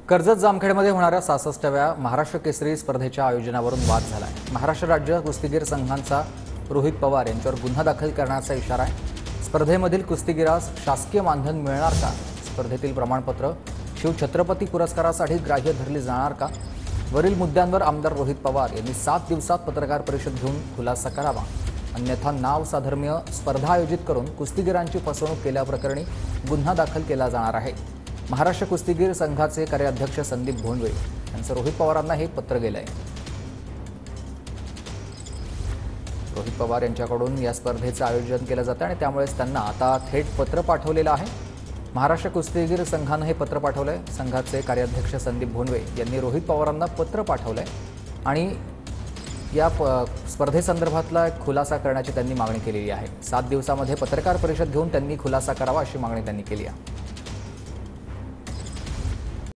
कर्जत जामखेडमध्ये होणाऱ्या 66व्या महाराष्ट्र केसरी स्पर्धेच्या आयोजनावरून वाद झाला आहे। महाराष्ट्र राज्य कुस्तीगीर संघांचा रोहित पवार यांच्यावर गुन्हा दाखल करण्याचा इशारा आहे। स्पर्धेमधील कुस्तीगीरास शासकीय मानधन मिळणार का? स्पर्धेतील प्रमाणपत्र शिवछत्रपती पुरस्कारासाठी ग्राह्य धरली जाणार का? वरील मुद्द्यांवर आमदार रोहित पवार यांनी 7 दिवसात पत्रकार परिषद घेऊन खुलासा करावा, अन्यथा नाव साधर्म्य स्पर्धा आयोजित करून कुस्तीगीरांची फसवणूक केल्याप्रकरणी गुन्हा दाखल केला जाणार आहे। महाराष्ट्र कुस्तीगीर संघाचे कार्याध्यक्ष संदीप भोंडवे यांचं रोहित पवारांना हे पत्र गेलंय। रोहित पवार यांच्याकडून या स्पर्धेचं आयोजन केलं जातं आणि त्यामुळेच त्यांना आता थेट पत्र पाठवलेलं आहे। महाराष्ट्र कुस्तीगीर संघानं हे पत्र पाठवलंय। संघाचे कार्याध्यक्ष संदीप भोंडवे यांनी रोहित पवारांना पत्र पाठवलंय आणि या स्पर्धेसंदर्भातला खुलासा करण्याची त्यांनी मागणी केलेली आहे। 7 दिवसांमध्ये पत्रकार परिषद घेऊन त्यांनी खुलासा करावा अशी मागणी त्यांनी केली आहे।